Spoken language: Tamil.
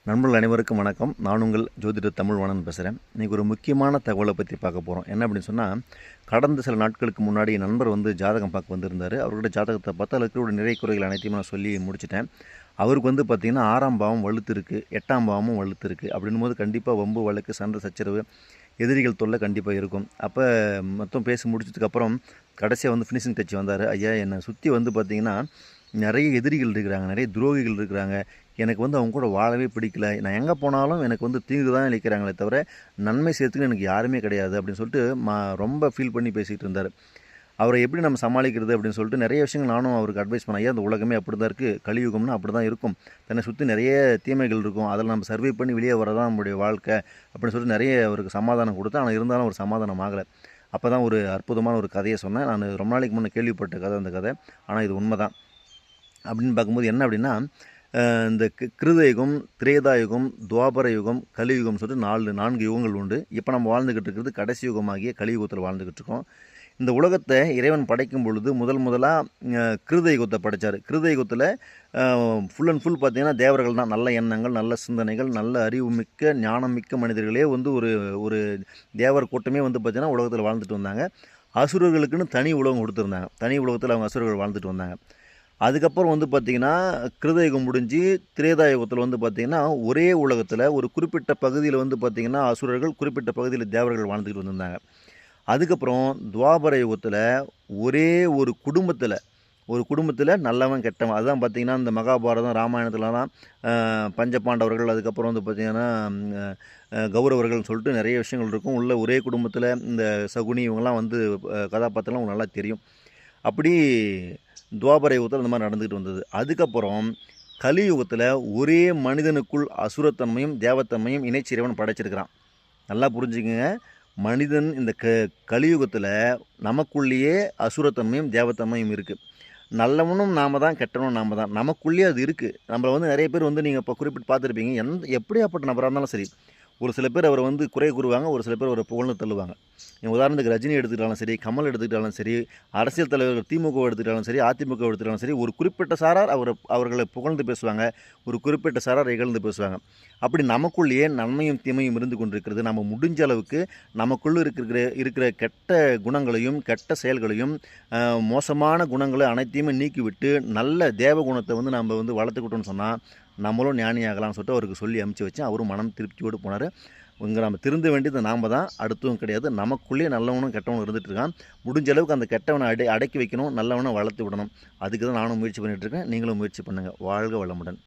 நண்பர்கள் அனைவருக்கும் வணக்கம். நான் உங்கள் ஜோதிடர் தமிழ்வாணன் பேசுகிறேன். இன்றைக்கி ஒரு முக்கியமான தகவலை பற்றி பார்க்க போகிறோம். என்ன அப்படின்னு சொன்னால், கடந்த சில நாட்களுக்கு முன்னாடி என் நண்பர் ஜாதகம் பார்க்க வந்திருந்தார். அவர்கிட்ட ஜாதகத்தை பார்த்து அதுக்கு ஒரு நிறை குறைகள் அனைத்தையும் நான் சொல்லி முடிச்சிட்டேன். அவருக்கு பார்த்திங்கன்னா 6ஆம் பாவம் வலுத்து இருக்குது, 8ஆம் பாவமும் வலுத்து இருக்குது. அப்படின்னும் போது கண்டிப்பாக வம்பு வழக்கு சண்டை சச்சரவு எதிரிகள் தொல்லை கண்டிப்பாக இருக்கும். அப்போ மொத்தம் பேசி முடிச்சதுக்கப்புறம் கடைசியாக ஃபினிஷிங் டச் வந்தார். ஐயா, என்னை சுற்றி பார்த்திங்கன்னா நிறைய எதிரிகள் இருக்கிறாங்க, நிறைய துரோகிகள் இருக்கிறாங்க. எனக்கு அவங்க கூட வாழவே பிடிக்கல. நான் எங்கே போனாலும் எனக்கு தீங்கு தான் அளிக்கிறாங்களே தவிர நன்மை செய்யறதுக்கு எனக்கு யாருமே கிடையாது அப்படின்னு சொல்லிட்டு ரொம்ப ஃபீல் பண்ணி பேசிகிட்டு இருந்தார். அவரை எப்படி நம்ம சமாளிக்கிறது அப்படின்னு சொல்லிட்டு நிறைய விஷயங்கள் நானும் அவருக்கு அட்வைஸ் பண்ணேன். ஐயா, அந்த உலகமே அப்படி தான் இருக்குது, கலியுகம்னா அப்படி தான் இருக்கும், தன்னை சுற்றி நிறைய தீமைகள் இருக்கும், அதில் நம்ம சர்வே பண்ணி வெளியே வரதான் நம்மளுடைய வாழ்க்கை அப்படின்னு சொல்லிட்டு நிறைய அவருக்கு சமாதானம் கொடுத்தேன். ஆனால் இருந்தாலும் ஒரு சமாதானம் ஆகலை. அப்போ தான் ஒரு அற்புதமான ஒரு கதையை சொன்னேன். நான் ரொம்ப நாளைக்கு முன்னே கேள்விப்பட்ட கதை அந்த கதை. ஆனால் இது உண்மை தான். அப்படின்னு பார்க்கும்போது என்ன அப்படின்னா, இந்த கிருதயுகம், திரேதாயுகம், துவாபர யுகம், கலியுகம் சொல்லிட்டு 4 யுகங்கள் உண்டு. இப்போ நம்ம வாழ்ந்துக்கிட்டு இருக்கிறது கடைசி யுகமாகிய கலியுகத்தில் வாழ்ந்துக்கிட்டு இருக்கோம். இந்த உலகத்தை இறைவன் படைக்கும் பொழுது முதலாக கிருதயுகத்தை படைத்தார். கிருதயுகத்தில் ஃபுல் அண்ட் ஃபுல் பார்த்திங்கன்னா தேவர்கள் தான். நல்ல எண்ணங்கள், நல்ல சிந்தனைகள், நல்ல அறிவுமிக்க ஞானமிக்க மனிதர்களே ஒரு ஒரு தேவர் கூட்டமே பார்த்திங்கன்னா உலகத்தில் வாழ்ந்துட்டு வந்தாங்க. அசுரர்களுக்குன்னு தனி உலகம் கொடுத்துருந்தாங்க. தனி உலகத்தில் அவங்க அசுரர்கள் வாழ்ந்துட்டு வந்தாங்க. அதுக்கப்புறம் பார்த்திங்கன்னா கிருதயுகம் முடிஞ்சு திரேதாயுகத்தில் பார்த்திங்கன்னா ஒரே உலகத்தில் ஒரு குறிப்பிட்ட பகுதியில் பார்த்திங்கன்னா அசுரர்கள், குறிப்பிட்ட பகுதியில் தேவர்கள் வாழ்ந்துக்கிட்டு வந்திருந்தாங்க. அதுக்கப்புறம் துவாபர யுகத்தில் ஒரே ஒரு குடும்பத்தில் நல்லவன் கெட்டவன். அதுதான் பார்த்திங்கன்னா இந்த மகாபாரதம், ராமாயணத்துலலாம் பஞ்சபாண்டவர்கள், அதுக்கப்புறம் பார்த்திங்கன்னா கௌரவர்கள்னு சொல்லிட்டு நிறைய விஷயங்கள் இருக்கும். உள்ள ஒரே குடும்பத்தில் இந்த சகுனி இவங்கெல்லாம் கதாபாத்திரம்லாம் நல்லா தெரியும். அப்படி துவாபர யுகத்தில் இந்த மாதிரி நடந்துக்கிட்டு வந்தது. அதுக்கப்புறம் கலியுகத்தில் ஒரே மனிதனுக்குள் அசுரத்தன்மையும் தேவத்தன்மையும் இணைச்சிறைவன் படைச்சிருக்கிறான். நல்லா புரிஞ்சுக்கங்க. மனிதன் இந்த கலியுகத்தில் நமக்குள்ளேயே அசுரத்தன்மையும் தேவத்தன்மையும் இருக்குது. நல்லவனும் நாம தான், கெட்டவனும் நாம தான். நமக்குள்ளேயே அது இருக்குது. நம்மளை நிறைய பேர் நீங்கள் இப்போ குறிப்பிட்டு பார்த்துருப்பீங்க. எப்படியாப்பட்ட நபராக இருந்தாலும் சரி, ஒரு சில பேர் அவரை குறை கூறுவாங்க, ஒரு சில பேர் அவரை புகழ்ந்து தள்ளுவாங்க. உதாரணத்துக்கு ரஜினி எடுத்துக்கிட்டாலும் சரி, கமல் எடுத்துக்கிட்டாலும் சரி, அரசியல் தலைவர்கள் திமுக எடுத்துக்கிட்டாலும் சரி, அதிமுக எடுத்துக்கிட்டாலும் சரி, ஒரு குறிப்பிட்ட சாரார் அவர்களை புகழ்ந்து பேசுவாங்க, ஒரு குறிப்பிட்ட சாரார் இகழ்ந்து பேசுவாங்க. அப்படி நமக்குள்ளேயே நன்மையும் தீமையும் இருந்து கொண்டிருக்கிறது. நம்ம முடிஞ்ச அளவுக்கு நமக்குள்ளே இருக்கிற கெட்ட குணங்களையும் கெட்ட செயல்களையும் மோசமான குணங்களை அனைத்தையுமே நீக்கிவிட்டு நல்ல தேவ குணத்தை நம்ம வளர்த்துக்கிட்டோம்னு சொன்னால் நம்மளும் ஞானியாகலாம்னு சொல்லிட்டு அவருக்கு சொல்லி அமுச்சு வச்சேன். அவரும் மனம் திருப்தியோடு போனார். நம்ம திருந்த வேண்டியது நாம் தான், அடுத்தவங்க கிடையாது. நமக்குள்ளேயே நல்லவனும் கெட்டவனும் இருந்துகிட்டு இருக்கான். முடிஞ்ச அளவுக்கு அந்த கெட்டவனை அடக்கி வைக்கணும், நல்லவனை வளர்த்து விடணும். அதுக்கு தான் நானும் முயற்சி பண்ணிகிட்ருக்கேன். நீங்களும் முயற்சி பண்ணுங்கள். வாழ்க வளமுடன்.